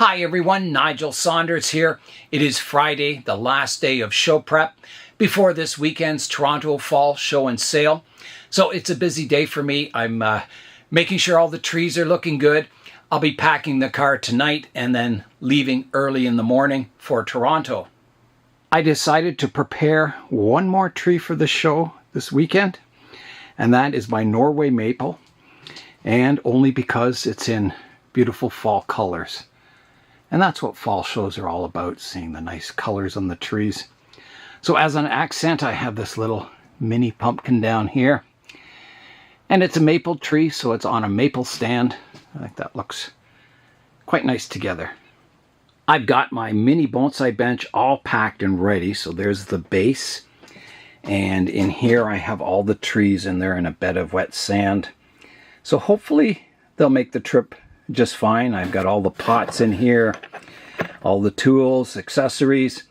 Hi everyone, Nigel Saunders here. It is Friday, the last day of show prep before this weekend's Toronto Fall Show and Sale. So it's a busy day for me. I'm making sure all the trees are looking good. I'll be packing the car tonight and then leaving early in the morning for Toronto. I decided to prepare one more tree for the show this weekend, and that is my Norway maple, and only because it's in beautiful fall colors. And that's what fall shows are all about, seeing the nice colors on the trees. So as an accent, I have this little mini pumpkin down here. And it's a maple tree, so it's on a maple stand. I think that looks quite nice together. I've got my mini bonsai bench all packed and ready. So there's the base. And in here I have all the trees and they're in a bed of wet sand. So hopefully they'll make the trip just fine. I've got all the pots in here, all the tools, accessories,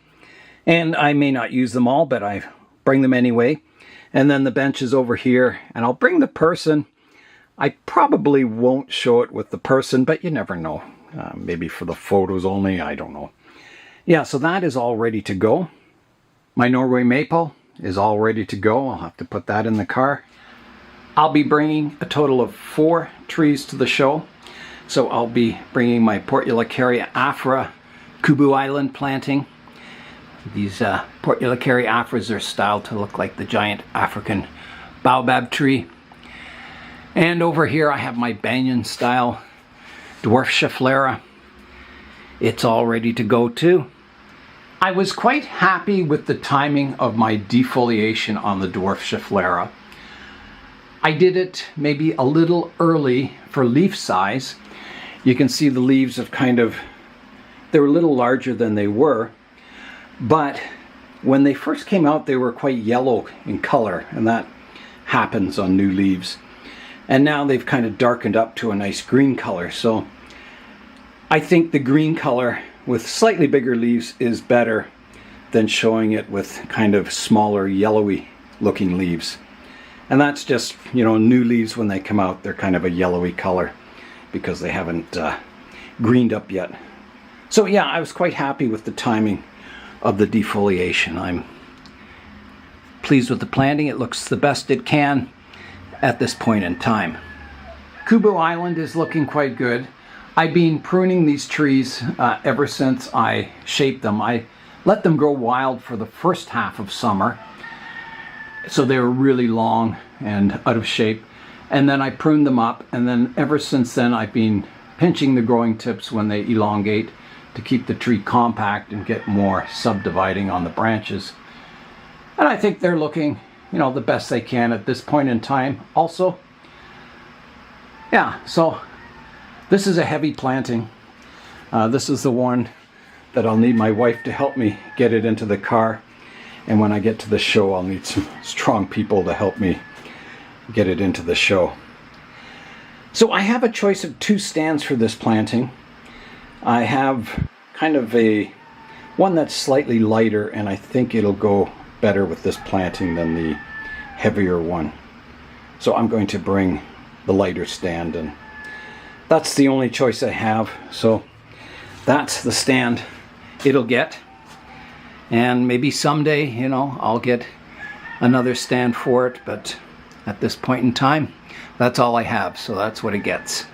and I may not use them all, but I bring them anyway. And then the bench is over here, and I'll bring the person. I probably won't show it with the person, but you never know. Maybe for the photos only, I don't know. Yeah, so that is all ready to go. My Norway maple is all ready to go. I'll have to put that in the car. I'll be bringing a total of 4 trees to the show. So I'll be bringing my Portulacaria afra Kubu Island planting. These Portulacaria afras are styled to look like the giant African baobab tree. And over here I have my banyan style dwarf schefflera. It's all ready to go too. I was quite happy with the timing of my defoliation on the dwarf schefflera. I did it maybe a little early for leaf size. You can see the leaves have they were a little larger than they were, but when they first came out they were quite yellow in color, and that happens on new leaves. And now they've kind of darkened up to a nice green color, so I think the green color with slightly bigger leaves is better than showing it with kind of smaller yellowy looking leaves. And that's just, new leaves when they come out, they're kind of a yellowy color because they haven't greened up yet. So yeah, I was quite happy with the timing of the defoliation. I'm pleased with the planting. It looks the best it can at this point in time. Kubu Island is looking quite good. I've been pruning these trees ever since I shaped them. I let them grow wild for the first half of summer, so they were really long and out of shape. And then I pruned them up, and then ever since then I've been pinching the growing tips when they elongate to keep the tree compact and get more subdividing on the branches. And I think they're looking, the best they can at this point in time also. Yeah, so this is a heavy planting. This is the one that I'll need my wife to help me get it into the car. And when I get to the show, I'll need some strong people to help me get it into the show. So I have a choice of 2 stands for this planting. I have kind of one that's slightly lighter, and I think it'll go better with this planting than the heavier one. So I'm going to bring the lighter stand, and that's the only choice I have. So that's the stand it'll get. And maybe someday, I'll get another stand for it, but at this point in time, that's all I have, so that's what it gets.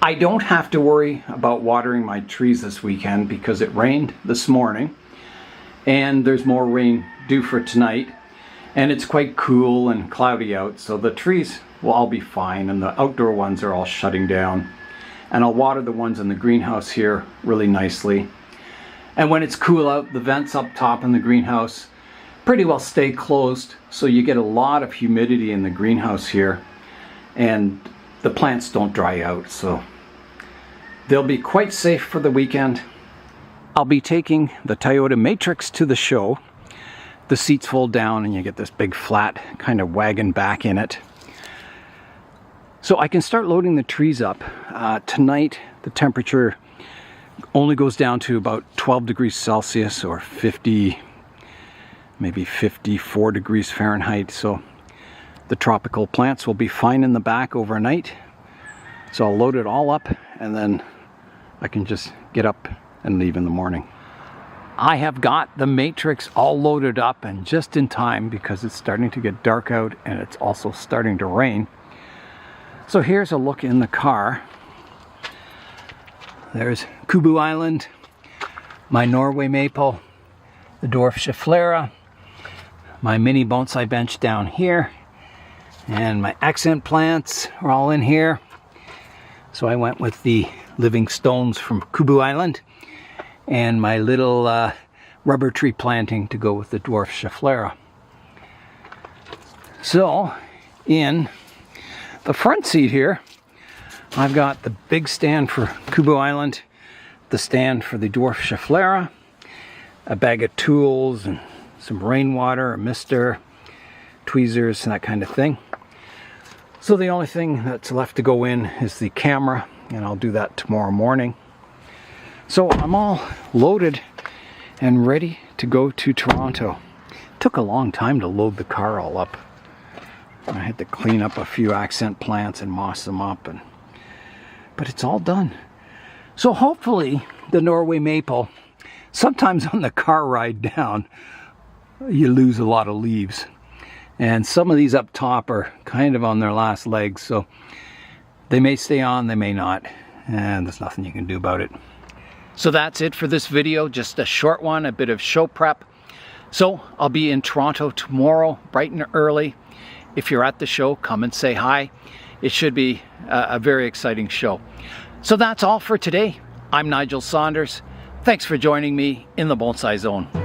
I don't have to worry about watering my trees this weekend because it rained this morning, and there's more rain due for tonight, and it's quite cool and cloudy out, so the trees will all be fine, and the outdoor ones are all shutting down. And I'll water the ones in the greenhouse here really nicely. And when it's cool out, the vents up top in the greenhouse pretty well stay closed, so you get a lot of humidity in the greenhouse here, and the plants don't dry out, so they'll be quite safe for the weekend. I'll be taking the Toyota Matrix to the show. The seats fold down and you get this big flat kind of wagon back in it. So I can start loading the trees up. Tonight the temperature only goes down to about 12 degrees Celsius or 50, maybe 54 degrees Fahrenheit. So the tropical plants will be fine in the back overnight. So I'll load it all up and then I can just get up and leave in the morning. I have got the matrix all loaded up and just in time because it's starting to get dark out and it's also starting to rain. So here's a look in the car. There's Kubu Island, my Norway maple, the dwarf schefflera, my mini bonsai bench down here, and my accent plants are all in here. So I went with the living stones from Kubu Island and my little rubber tree planting to go with the dwarf schefflera. So in the front seat here, I've got the big stand for Kubu Island, the stand for the dwarf schefflera, a bag of tools and some rainwater, a mister, tweezers, and that kind of thing. So the only thing that's left to go in is the camera, and I'll do that tomorrow morning. So I'm all loaded and ready to go to Toronto. It took a long time to load the car all up. I had to clean up a few accent plants and moss them up, but it's all done. So hopefully the Norway maple, sometimes on the car ride down, you lose a lot of leaves. And some of these up top are kind of on their last legs, so they may stay on, they may not, and there's nothing you can do about it. So that's it for this video, just a short one, a bit of show prep. So I'll be in Toronto tomorrow, bright and early. If you're at the show, come and say hi. It should be a very exciting show. So that's all for today. I'm Nigel Saunders. Thanks for joining me in the Bonsai Zone.